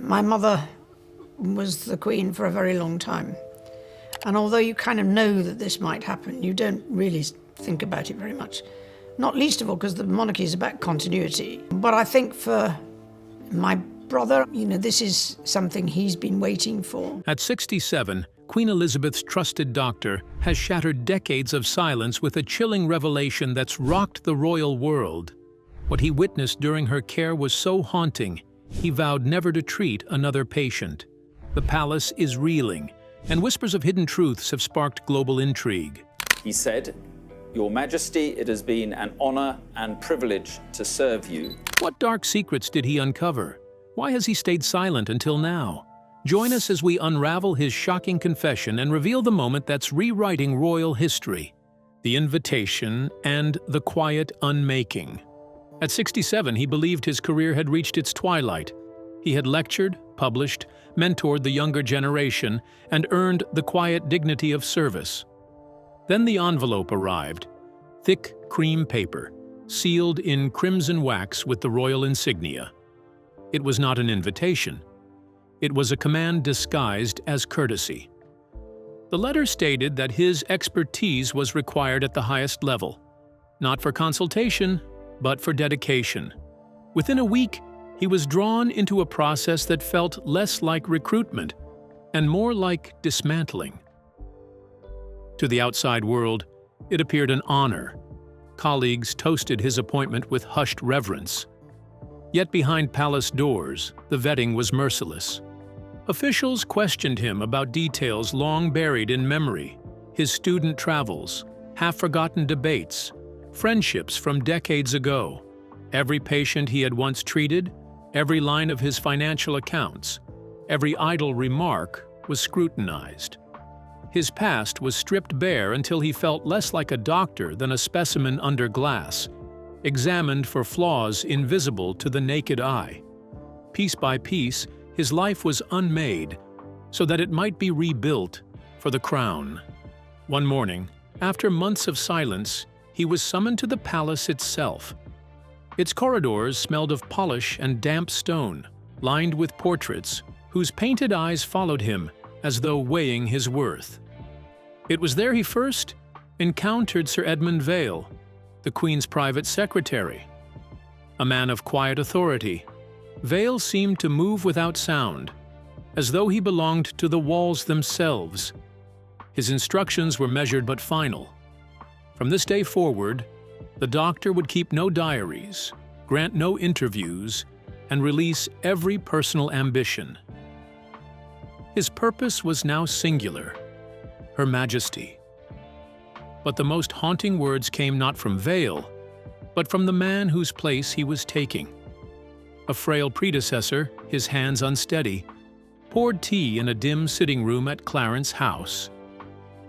My mother was the Queen for a very long time. And although you kind of know that this might happen, you don't really think about it very much. Not least of all because the monarchy is about continuity. But I think for my brother, this is something he's been waiting for. At 67, Queen Elizabeth's trusted doctor has shattered decades of silence with a chilling revelation that's rocked the royal world. What he witnessed during her care was so haunting, he vowed never to treat another patient. The palace is reeling, and whispers of hidden truths have sparked global intrigue. He said, "Your Majesty, it has been an honor and privilege to serve you." What dark secrets did he uncover? Why has he stayed silent until now? Join us as we unravel his shocking confession and reveal the moment that's rewriting royal history. The invitation and the quiet unmaking. At 67, he believed his career had reached its twilight. He had lectured, published, mentored the younger generation, and earned the quiet dignity of service. Then the envelope arrived, thick cream paper, sealed in crimson wax with the royal insignia. It was not an invitation. It was a command disguised as courtesy. The letter stated that his expertise was required at the highest level, not for consultation, but for dedication. Within a week, he was drawn into a process that felt less like recruitment and more like dismantling. To the outside world, it appeared an honor. Colleagues toasted his appointment with hushed reverence. Yet behind palace doors, the vetting was merciless. Officials questioned him about details long buried in memory, his student travels, half-forgotten debates, friendships from decades ago, every patient he had once treated, every line of his financial accounts, every idle remark was scrutinized. His past was stripped bare until he felt less like a doctor than a specimen under glass, examined for flaws invisible to the naked eye. Piece by piece, his life was unmade so that it might be rebuilt for the crown. One morning, after months of silence, he was summoned to the palace itself. Its corridors smelled of polish and damp stone, lined with portraits whose painted eyes followed him as though weighing his worth. It was there he first encountered Sir Edmund Vale, the Queen's private secretary. A man of quiet authority, Vale seemed to move without sound, as though he belonged to the walls themselves. His instructions were measured but final. From this day forward, the doctor would keep no diaries, grant no interviews, and release every personal ambition. His purpose was now singular, Her Majesty. But the most haunting words came not from Vale, but from the man whose place he was taking. A frail predecessor, his hands unsteady, poured tea in a dim sitting room at Clarence House.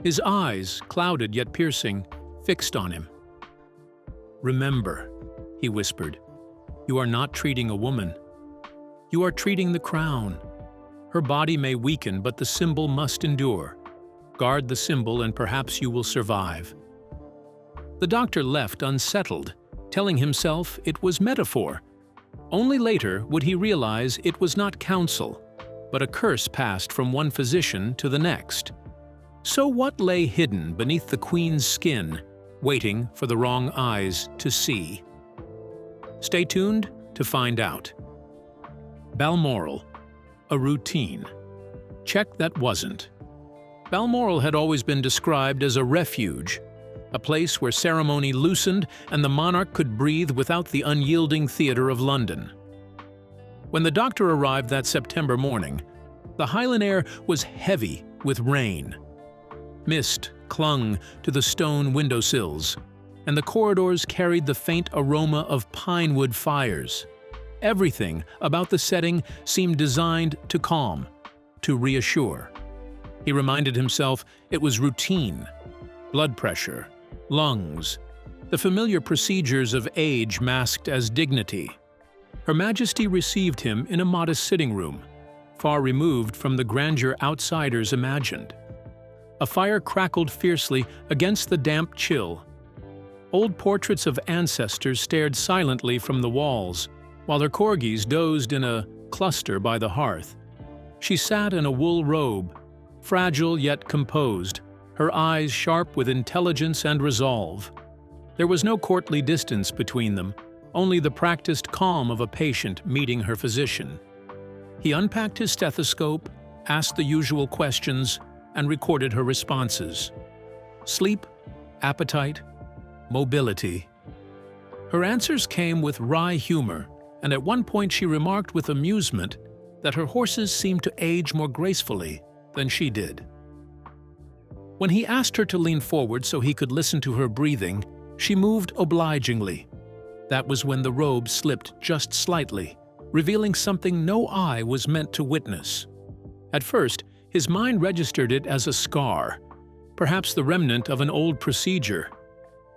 His eyes, clouded yet piercing, fixed on him. "Remember," he whispered, "you are not treating a woman. You are treating the crown. Her body may weaken, but the symbol must endure. Guard the symbol and perhaps you will survive." The doctor left unsettled, telling himself it was metaphor. Only later would he realize it was not counsel, but a curse passed from one physician to the next. So what lay hidden beneath the Queen's skin, waiting for the wrong eyes to see? Stay tuned to find out. Balmoral, a routine. Check that wasn't. Balmoral had always been described as a refuge, a place where ceremony loosened and the monarch could breathe without the unyielding theatre of London. When the doctor arrived that September morning, the Highland air was heavy with rain. Mist clung to the stone windowsills, and the corridors carried the faint aroma of pine wood fires. Everything about the setting seemed designed to calm, to reassure. He reminded himself it was routine, blood pressure, lungs, the familiar procedures of age masked as dignity. Her Majesty received him in a modest sitting room, far removed from the grandeur outsiders imagined. A fire crackled fiercely against the damp chill. Old portraits of ancestors stared silently from the walls, while their corgis dozed in a cluster by the hearth. She sat in a wool robe, fragile yet composed, her eyes sharp with intelligence and resolve. There was no courtly distance between them, only the practiced calm of a patient meeting her physician. He unpacked his stethoscope, asked the usual questions, and recorded her responses. Sleep, appetite, mobility. Her answers came with wry humor, and at one point she remarked with amusement that her horses seemed to age more gracefully than she did. When he asked her to lean forward so he could listen to her breathing, she moved obligingly. That was when the robe slipped just slightly, revealing something no eye was meant to witness. At first, his mind registered it as a scar, perhaps the remnant of an old procedure.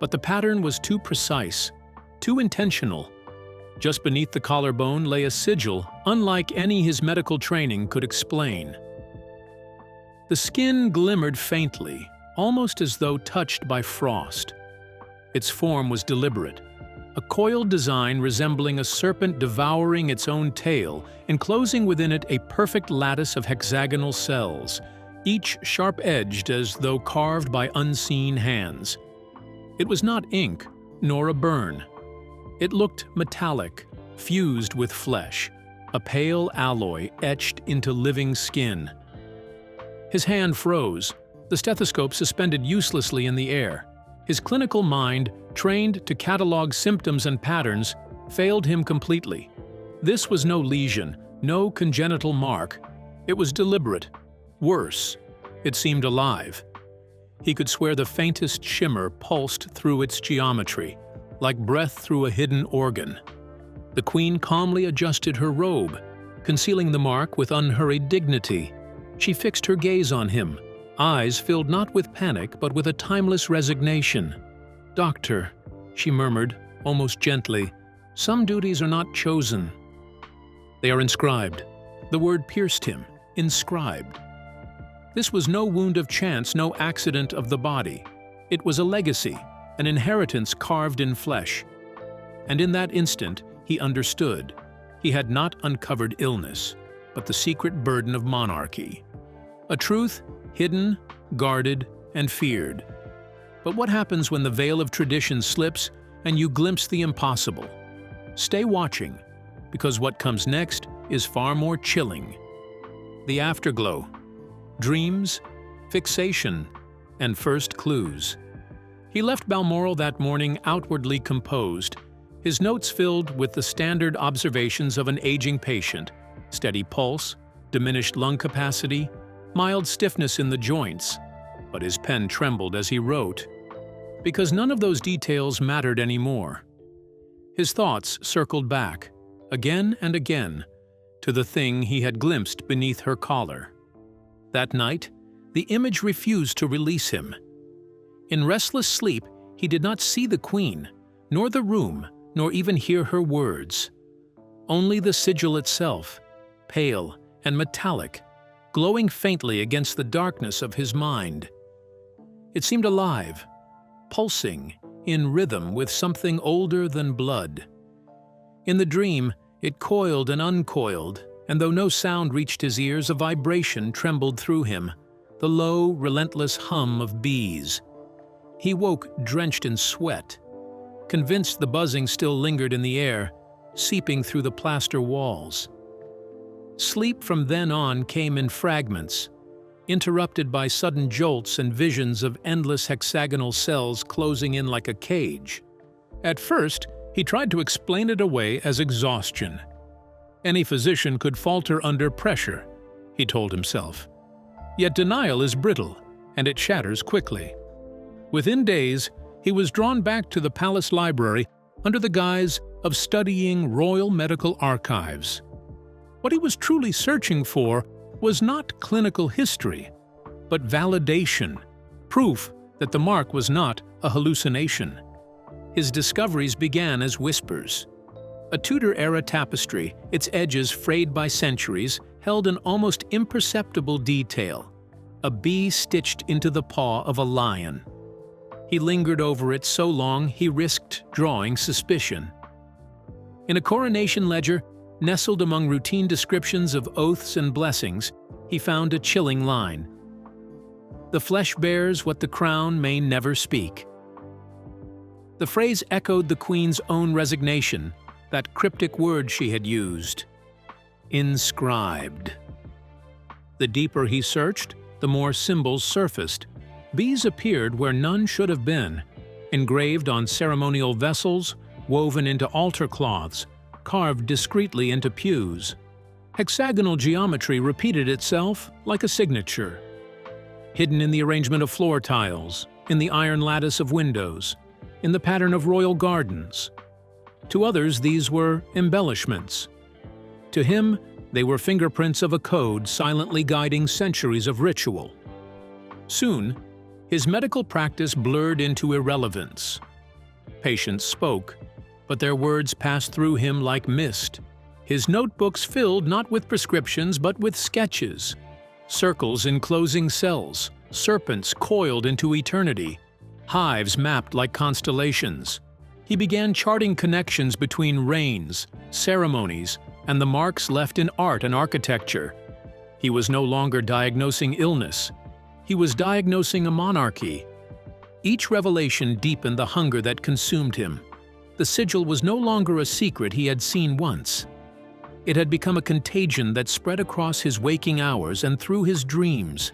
But the pattern was too precise, too intentional. Just beneath the collarbone lay a sigil unlike any his medical training could explain. The skin glimmered faintly, almost as though touched by frost. Its form was deliberate, a coiled design resembling a serpent devouring its own tail, enclosing within it a perfect lattice of hexagonal cells, each sharp-edged as though carved by unseen hands. It was not ink, nor a burn. It looked metallic, fused with flesh, a pale alloy etched into living skin. His hand froze, the stethoscope suspended uselessly in the air. His clinical mind, trained to catalog symptoms and patterns, failed him completely. This was no lesion, no congenital mark. It was deliberate. Worse, it seemed alive. He could swear the faintest shimmer pulsed through its geometry, like breath through a hidden organ. The queen calmly adjusted her robe, concealing the mark with unhurried dignity. She fixed her gaze on him, eyes filled not with panic but with a timeless resignation. "Doctor," she murmured, almost gently, "some duties are not chosen. They are inscribed." The word pierced him. Inscribed. This was no wound of chance, no accident of the body. It was a legacy, an inheritance carved in flesh. And in that instant, he understood. He had not uncovered illness, but the secret burden of monarchy. A truth hidden, guarded, and feared. But what happens when the veil of tradition slips and you glimpse the impossible? Stay watching, because what comes next is far more chilling. The afterglow. Dreams, fixation, and first clues. He left Balmoral that morning outwardly composed, his notes filled with the standard observations of an aging patient: steady pulse, diminished lung capacity, mild stiffness in the joints. But his pen trembled as he wrote, because none of those details mattered anymore. His thoughts circled back, again and again, to the thing he had glimpsed beneath her collar. That night, the image refused to release him. In restless sleep, he did not see the queen, nor the room, nor even hear her words. Only the sigil itself, pale and metallic, glowing faintly against the darkness of his mind. It seemed alive, pulsing, in rhythm with something older than blood. In the dream, it coiled and uncoiled, and though no sound reached his ears, a vibration trembled through him, the low, relentless hum of bees. He woke drenched in sweat, convinced the buzzing still lingered in the air, seeping through the plaster walls. Sleep from then on came in fragments, interrupted by sudden jolts and visions of endless hexagonal cells closing in like a cage. At first, he tried to explain it away as exhaustion. Any physician could falter under pressure, he told himself. Yet denial is brittle, and it shatters quickly. Within days, he was drawn back to the palace library under the guise of studying royal medical archives. What he was truly searching for was not clinical history, but validation, proof that the mark was not a hallucination. His discoveries began as whispers. A Tudor-era tapestry, its edges frayed by centuries, held an almost imperceptible detail: a bee stitched into the paw of a lion. He lingered over it so long he risked drawing suspicion. In a coronation ledger, nestled among routine descriptions of oaths and blessings, he found a chilling line. "The flesh bears what the crown may never speak." The phrase echoed the Queen's own resignation, that cryptic word she had used. Inscribed. The deeper he searched, the more symbols surfaced. Bees appeared where none should have been, engraved on ceremonial vessels, woven into altar cloths, carved discreetly into pews. Hexagonal geometry repeated itself like a signature. Hidden in the arrangement of floor tiles, in the iron lattice of windows, in the pattern of royal gardens. To others, these were embellishments. To him, they were fingerprints of a code silently guiding centuries of ritual. Soon, his medical practice blurred into irrelevance. Patients spoke, but their words passed through him like mist. His notebooks filled not with prescriptions but with sketches. Circles enclosing cells, serpents coiled into eternity, hives mapped like constellations. He began charting connections between reigns, ceremonies, and the marks left in art and architecture. He was no longer diagnosing illness. He was diagnosing a monarchy. Each revelation deepened the hunger that consumed him. The sigil was no longer a secret he had seen once. It had become a contagion that spread across his waking hours and through his dreams.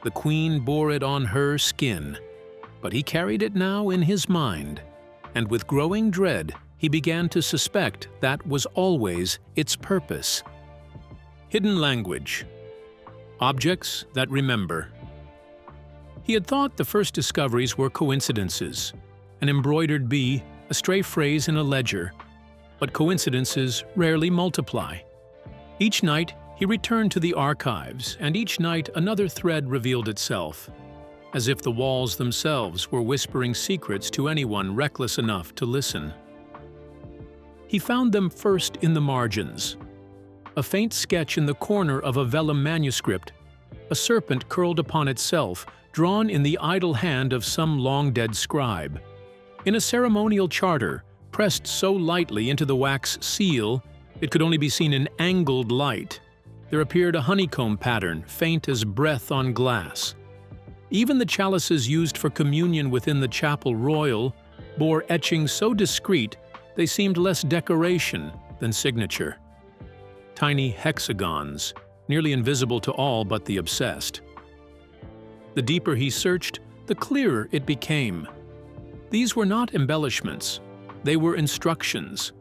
The Queen bore it on her skin, but he carried it now in his mind, and with growing dread, he began to suspect that was always its purpose. Hidden language. Objects that remember. He had thought the first discoveries were coincidences, an embroidered bee, a stray phrase in a ledger, but coincidences rarely multiply. Each night, he returned to the archives, and each night another thread revealed itself, as if the walls themselves were whispering secrets to anyone reckless enough to listen. He found them first in the margins. A faint sketch in the corner of a vellum manuscript, a serpent curled upon itself, drawn in the idle hand of some long-dead scribe. In a ceremonial charter, pressed so lightly into the wax seal, it could only be seen in angled light, there appeared a honeycomb pattern, faint as breath on glass. Even the chalices used for communion within the chapel royal bore etchings so discreet they seemed less decoration than signature. Tiny hexagons, nearly invisible to all but the obsessed. The deeper he searched, the clearer it became. These were not embellishments, they were instructions,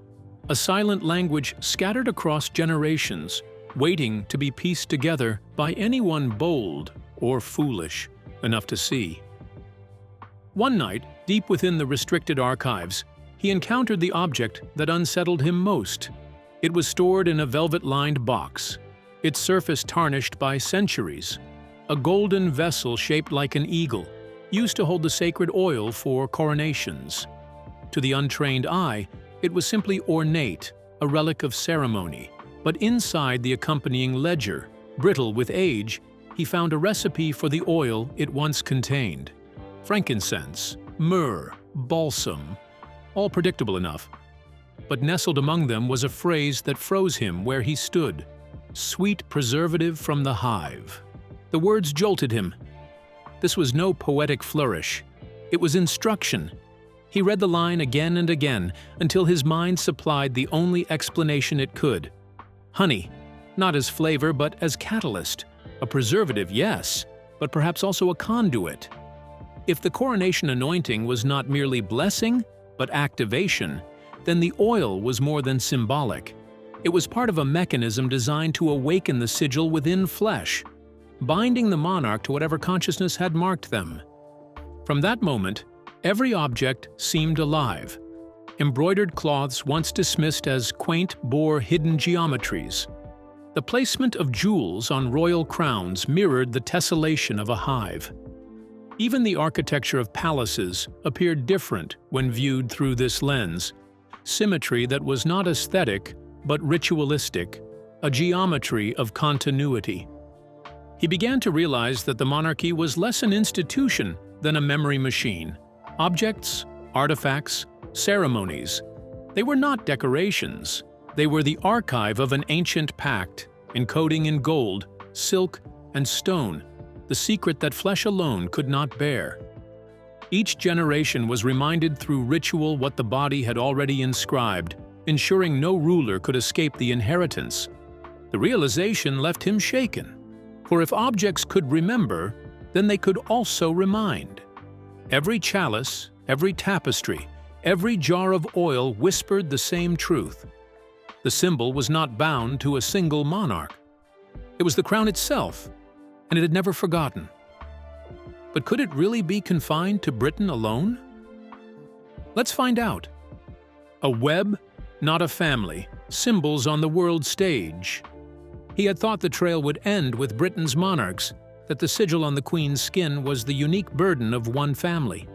a silent language scattered across generations, waiting to be pieced together by anyone bold or foolish enough to see. One night, deep within the restricted archives, he encountered the object that unsettled him most. It was stored in a velvet-lined box, its surface tarnished by centuries. A golden vessel shaped like an eagle, used to hold the sacred oil for coronations. To the untrained eye, it was simply ornate, a relic of ceremony. But inside the accompanying ledger, brittle with age, he found a recipe for the oil it once contained. Frankincense, myrrh, balsam, all predictable enough. But nestled among them was a phrase that froze him where he stood. Sweet preservative from the hive. The words jolted him. This was no poetic flourish. It was instruction. He read the line again and again until his mind supplied the only explanation it could. Honey, not as flavor but as catalyst. A preservative, yes, but perhaps also a conduit. If the coronation anointing was not merely blessing, but activation, then the oil was more than symbolic. It was part of a mechanism designed to awaken the sigil within flesh, binding the monarch to whatever consciousness had marked them. From that moment, every object seemed alive. Embroidered cloths once dismissed as quaint bore hidden geometries. The placement of jewels on royal crowns mirrored the tessellation of a hive. Even the architecture of palaces appeared different when viewed through this lens. Symmetry that was not aesthetic, but ritualistic, a geometry of continuity. He began to realize that the monarchy was less an institution than a memory machine. Objects, artifacts, ceremonies. They were not decorations. They were the archive of an ancient pact, encoding in gold, silk, and stone the secret that flesh alone could not bear. Each generation was reminded through ritual what the body had already inscribed, ensuring no ruler could escape the inheritance. The realization left him shaken, for if objects could remember, then they could also remind. Every chalice, every tapestry, every jar of oil whispered the same truth. The symbol was not bound to a single monarch. It was the crown itself, and it had never forgotten. But could it really be confined to Britain alone? Let's find out. A web, not a family, symbols on the world stage. He had thought the trail would end with Britain's monarchs, that the sigil on the Queen's skin was the unique burden of one family.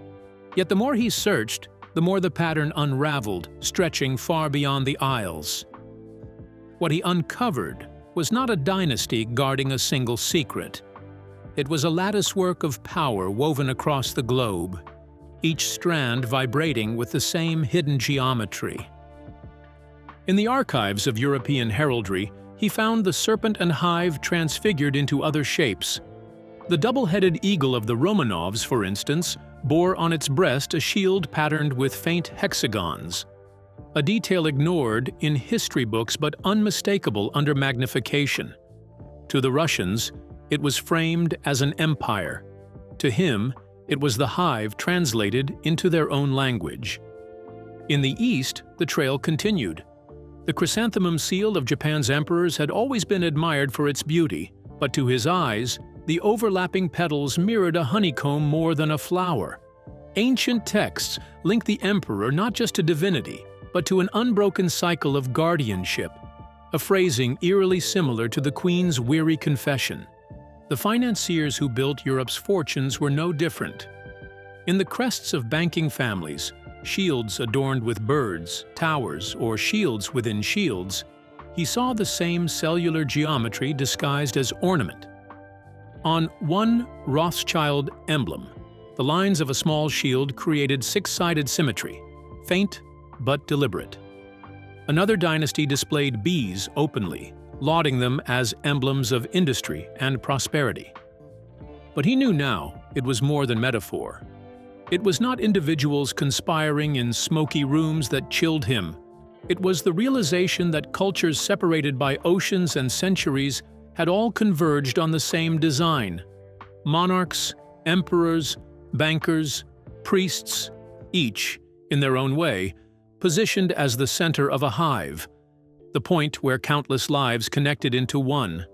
Yet the more he searched, the more the pattern unraveled, stretching far beyond the Isles. What he uncovered was not a dynasty guarding a single secret. It was a latticework of power woven across the globe, each strand vibrating with the same hidden geometry. In the archives of European heraldry, he found the serpent and hive transfigured into other shapes. The double-headed eagle of the Romanovs, for instance, bore on its breast a shield patterned with faint hexagons, a detail ignored in history books but unmistakable under magnification. To the Russians, it was framed as an empire. To him, it was the hive translated into their own language. In the East, the trail continued. The chrysanthemum seal of Japan's emperors had always been admired for its beauty, but to his eyes, the overlapping petals mirrored a honeycomb more than a flower. Ancient texts link the emperor not just to divinity, but to an unbroken cycle of guardianship, a phrasing eerily similar to the Queen's weary confession. The financiers who built Europe's fortunes were no different. In the crests of banking families, shields adorned with birds, towers, or shields within shields, he saw the same cellular geometry disguised as ornament. On one Rothschild emblem, the lines of a small shield created six-sided symmetry, faint but deliberate. Another dynasty displayed bees openly, lauding them as emblems of industry and prosperity. But he knew now it was more than metaphor. It was not individuals conspiring in smoky rooms that chilled him. It was the realization that cultures separated by oceans and centuries had all converged on the same design. Monarchs, emperors, bankers, priests, each, in their own way, positioned as the center of a hive, the point where countless lives connected into one.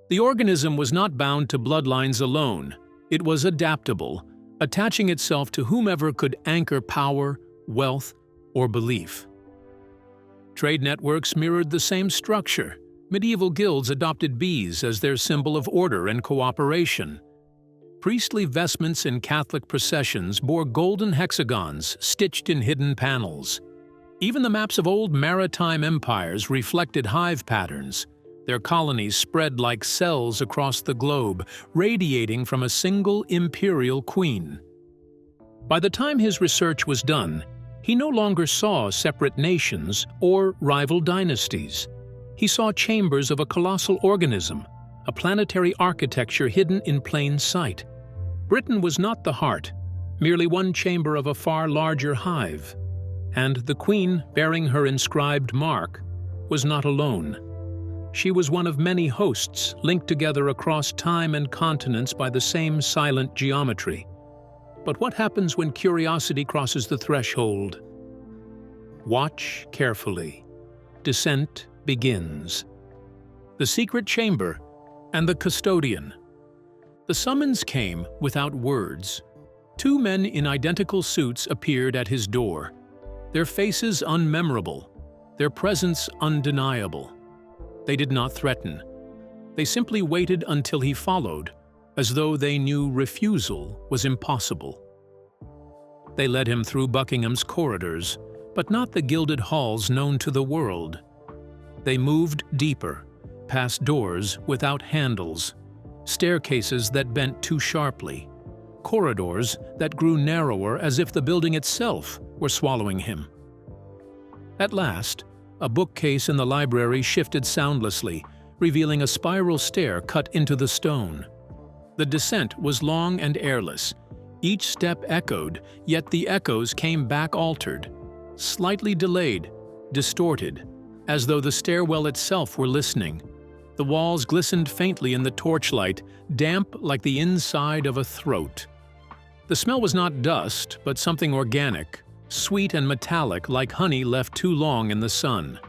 The organism was not bound to bloodlines alone. It was adaptable, attaching itself to whomever could anchor power, wealth, or belief. Trade networks mirrored the same structure. Medieval guilds adopted bees as their symbol of order and cooperation. Priestly vestments in Catholic processions bore golden hexagons stitched in hidden panels. Even the maps of old maritime empires reflected hive patterns, their colonies spread like cells across the globe, radiating from a single imperial queen. By the time his research was done, he no longer saw separate nations or rival dynasties. He saw chambers of a colossal organism, a planetary architecture hidden in plain sight. Britain was not the heart, merely one chamber of a far larger hive. And the queen, bearing her inscribed mark, was not alone. She was one of many hosts linked together across time and continents by the same silent geometry. But what happens when curiosity crosses the threshold? Watch carefully. Descent begins. The secret chamber and the custodian. The summons came without words. Two men in identical suits appeared at his door, their faces unmemorable, their presence undeniable. They did not threaten. They simply waited until he followed, as though they knew refusal was impossible. They led him through Buckingham's corridors, but not the gilded halls known to the world. They moved deeper, past doors without handles, staircases that bent too sharply, corridors that grew narrower as if the building itself were swallowing him. At last, A bookcase in the library shifted soundlessly, revealing a spiral stair cut into the stone. The descent was long and airless. Each step echoed, yet the echoes came back altered, slightly delayed, distorted, as though the stairwell itself were listening. The walls glistened faintly in the torchlight, damp like the inside of a throat. The smell was not dust, but something organic, sweet and metallic like honey left too long in the sun.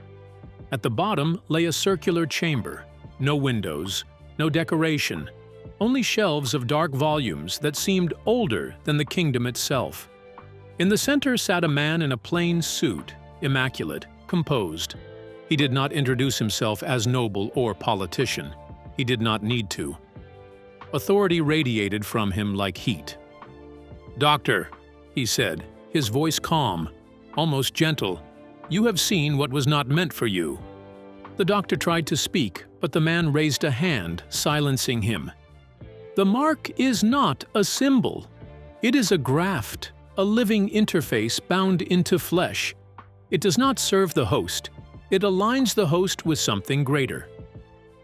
At the bottom lay a circular chamber. No windows, no decoration, only shelves of dark volumes that seemed older than the kingdom itself. In the center sat a man in a plain suit, immaculate, composed. He did not introduce himself as noble or politician. He did not need to. Authority radiated from him like heat. "Doctor," he said, his voice calm, almost gentle, "you have seen what was not meant for you." The doctor tried to speak, but the man raised a hand, silencing him. "The mark is not a symbol. It is a graft, a living interface bound into flesh. It does not serve the host. It aligns the host with something greater.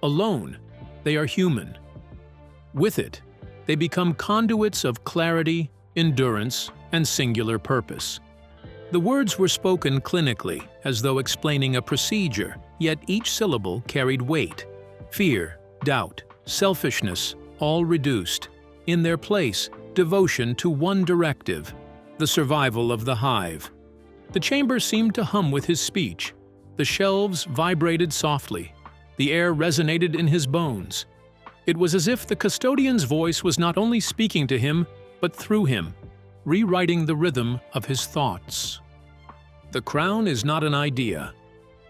Alone, they are human. With it, they become conduits of clarity, endurance, and singular purpose." The words were spoken clinically, as though explaining a procedure, yet each syllable carried weight. Fear, doubt, selfishness, all reduced. In their place, devotion to one directive, the survival of the hive. The chamber seemed to hum with his speech. The shelves vibrated softly. The air resonated in his bones. It was as if the custodian's voice was not only speaking to him, but through him, rewriting the rhythm of his thoughts. "The crown is not an idea,"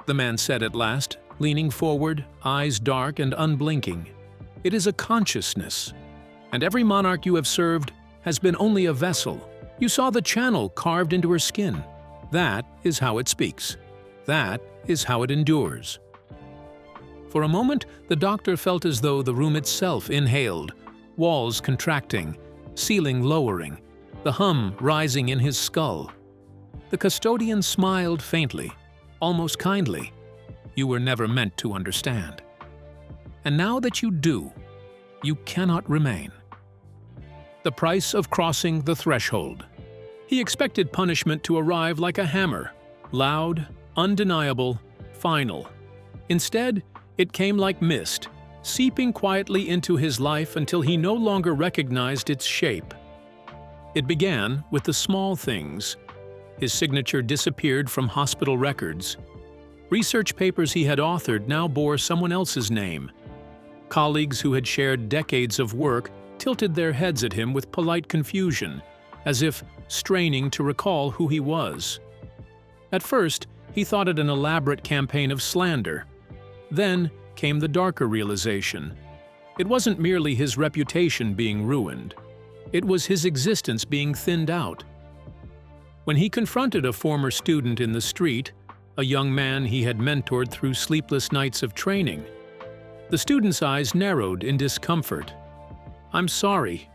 the man said at last, leaning forward, eyes dark and unblinking. "It is a consciousness. And every monarch you have served has been only a vessel. You saw the channel carved into her skin. That is how it speaks. That is how it endures." For a moment, the doctor felt as though the room itself inhaled, walls contracting, ceiling lowering, the hum rising in his skull. The custodian smiled faintly, almost kindly. "You were never meant to understand. And now that you do, you cannot remain." The price of crossing the threshold. He expected punishment to arrive like a hammer, loud, undeniable, final. Instead, it came like mist, seeping quietly into his life until he no longer recognized its shape. It began with the small things. His signature disappeared from hospital records. Research papers he had authored now bore someone else's name. Colleagues who had shared decades of work tilted their heads at him with polite confusion, as if straining to recall who he was. At first, he thought it an elaborate campaign of slander. Then came the darker realization. It wasn't merely his reputation being ruined. It was his existence being thinned out. When he confronted a former student in the street, a young man he had mentored through sleepless nights of training, the student's eyes narrowed in discomfort. "I'm sorry,"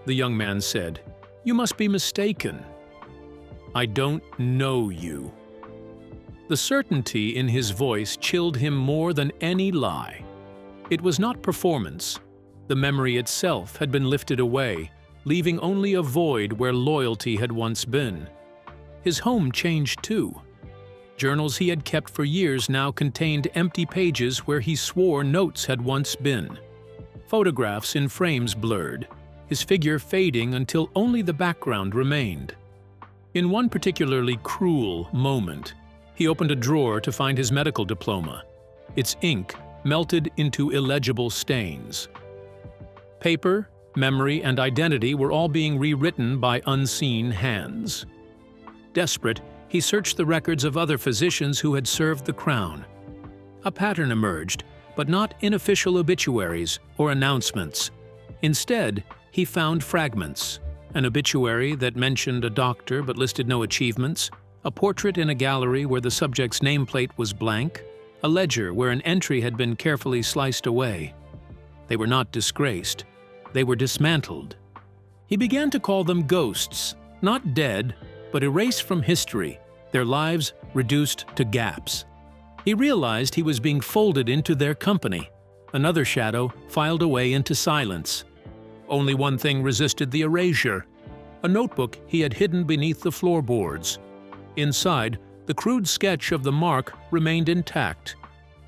the young man said. "You must be mistaken. I don't know you." The certainty in his voice chilled him more than any lie. It was not performance. The memory itself had been lifted away, leaving only a void where loyalty had once been. His home changed too. Journals he had kept for years now contained empty pages where he swore notes had once been. Photographs in frames blurred, his figure fading until only the background remained. In one particularly cruel moment, he opened a drawer to find his medical diploma. Its ink melted into illegible stains. Paper, memory, and identity were all being rewritten by unseen hands. Desperate, he searched the records of other physicians who had served the crown. A pattern emerged, but not in official obituaries or announcements. Instead, he found fragments: an obituary that mentioned a doctor but listed no achievements, a portrait in a gallery where the subject's nameplate was blank, a ledger where an entry had been carefully sliced away. They were not disgraced. They were dismantled. He began to call them ghosts, not dead, but erased from history, their lives reduced to gaps. He realized he was being folded into their company. Another shadow filed away into silence. Only one thing resisted the erasure: a notebook he had hidden beneath the floorboards. Inside, the crude sketch of the mark remained intact,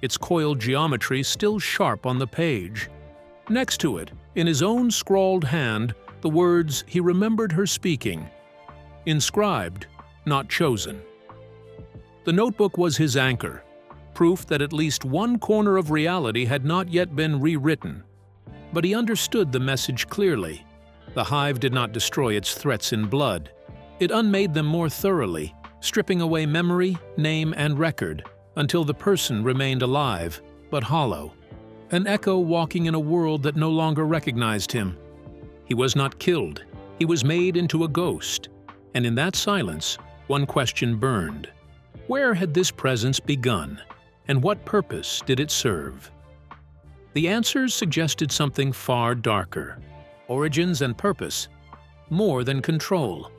its coiled geometry still sharp on the page. Next to it, in his own scrawled hand, the words he remembered her speaking. Inscribed, not chosen. The notebook was his anchor, proof that at least one corner of reality had not yet been rewritten. But he understood the message clearly. The hive did not destroy its threats in blood. It unmade them more thoroughly, stripping away memory, name, and record, until the person remained alive, but hollow. An echo walking in a world that no longer recognized him. He was not killed. He was made into a ghost. And in that silence, one question burned. Where had this presence begun? And what purpose did it serve? The answers suggested something far darker. Origins and purpose, more than control.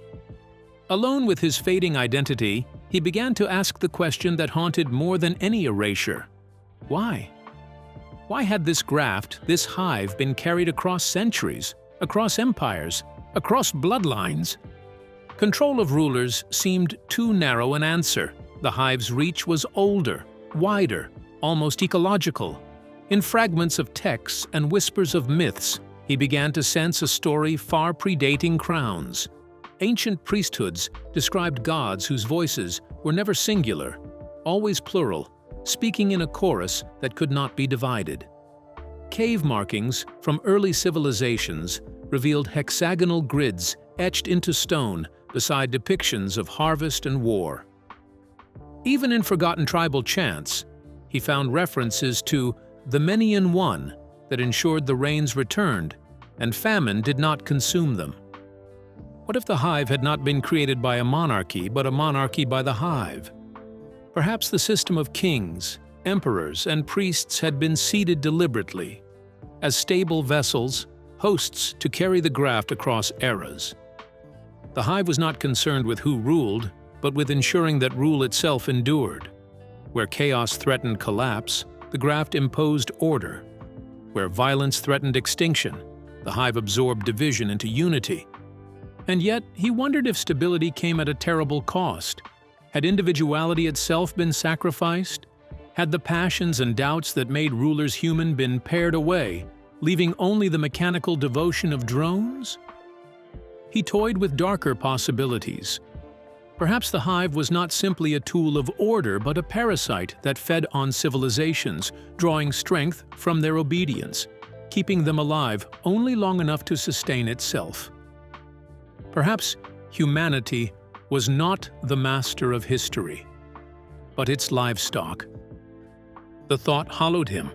Alone with his fading identity, he began to ask the question that haunted more than any erasure. Why? Why had this graft, this hive, been carried across centuries, across empires, across bloodlines? Control of rulers seemed too narrow an answer. The hive's reach was older, wider, almost ecological. In fragments of texts and whispers of myths, he began to sense a story far predating crowns. Ancient priesthoods described gods whose voices were never singular, always plural, speaking in a chorus that could not be divided. Cave markings from early civilizations revealed hexagonal grids etched into stone beside depictions of harvest and war. Even in forgotten tribal chants, he found references to the many in one that ensured the rains returned and famine did not consume them. What if the hive had not been created by a monarchy, but a monarchy by the hive? Perhaps the system of kings, emperors, and priests had been seeded deliberately, as stable vessels, hosts to carry the graft across eras. The hive was not concerned with who ruled, but with ensuring that rule itself endured. Where chaos threatened collapse, the graft imposed order. Where violence threatened extinction, the hive absorbed division into unity. And yet, he wondered if stability came at a terrible cost. Had individuality itself been sacrificed? Had the passions and doubts that made rulers human been pared away, leaving only the mechanical devotion of drones? He toyed with darker possibilities. Perhaps the hive was not simply a tool of order, but a parasite that fed on civilizations, drawing strength from their obedience, keeping them alive only long enough to sustain itself. Perhaps humanity was not the master of history, but its livestock. The thought hollowed him.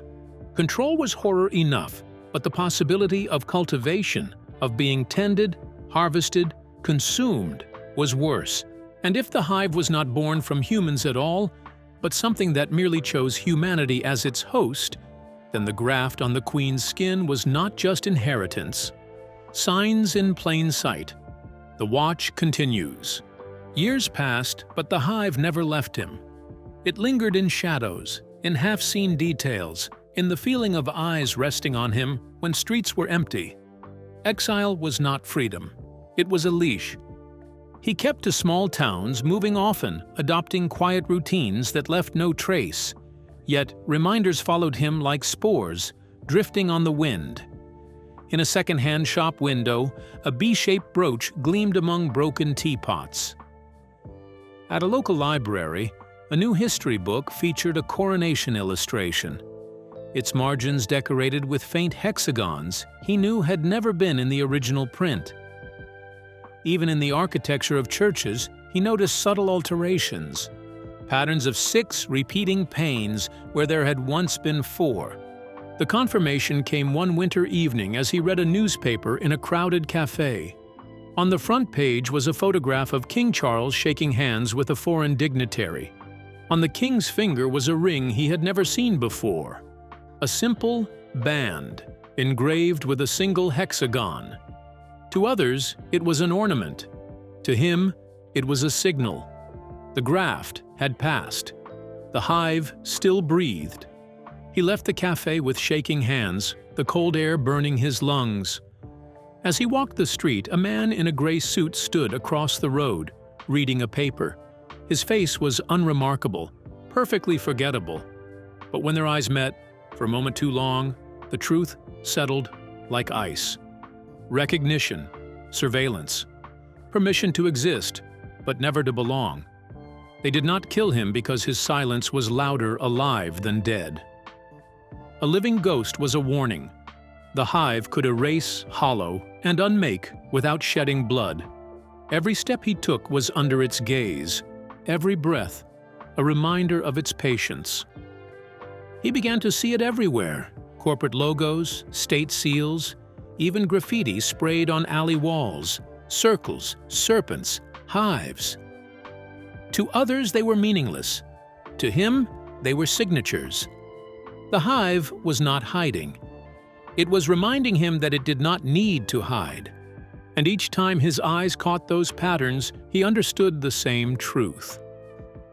Control was horror enough, but the possibility of cultivation, of being tended, harvested, consumed, was worse. And if the hive was not born from humans at all, but something that merely chose humanity as its host, then the graft on the queen's skin was not just inheritance. Signs in plain sight. The watch continues. Years passed, but the hive never left him. It lingered in shadows, in half-seen details, in the feeling of eyes resting on him when streets were empty. Exile was not freedom. It was a leash. He kept to small towns, moving often, adopting quiet routines that left no trace. Yet reminders followed him like spores, drifting on the wind. In a second-hand shop window, a B-shaped brooch gleamed among broken teapots. At a local library, a new history book featured a coronation illustration. Its margins decorated with faint hexagons he knew had never been in the original print. Even in the architecture of churches, he noticed subtle alterations, patterns of 6 repeating panes where there had once been 4. The confirmation came one winter evening as he read a newspaper in a crowded cafe. On the front page was a photograph of King Charles shaking hands with a foreign dignitary. On the king's finger was a ring he had never seen before. A simple band, engraved with a single hexagon. To others, it was an ornament. To him, it was a signal. The graft had passed. The hive still breathed. He left the cafe with shaking hands, the cold air burning his lungs. As he walked the street, a man in a gray suit stood across the road, reading a paper. His face was unremarkable, perfectly forgettable. But when their eyes met, for a moment too long, the truth settled like ice. Recognition, surveillance, permission to exist, but never to belong. They did not kill him because his silence was louder alive than dead. A living ghost was a warning. The hive could erase, hollow, and unmake without shedding blood. Every step he took was under its gaze, every breath a reminder of its patience. He began to see it everywhere: corporate logos, state seals, even graffiti sprayed on alley walls, circles, serpents, hives. To others they were meaningless. To him, they were signatures. The hive was not hiding. It was reminding him that it did not need to hide. And each time his eyes caught those patterns, he understood the same truth.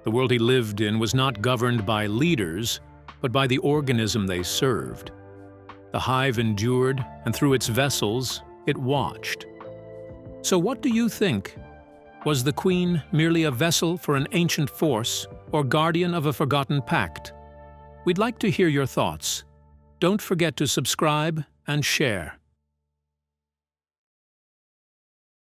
The world he lived in was not governed by leaders, but by the organism they served. The hive endured, and through its vessels, it watched. So what do you think? Was the queen merely a vessel for an ancient force, or guardian of a forgotten pact? We'd like to hear your thoughts. Don't forget to subscribe and share.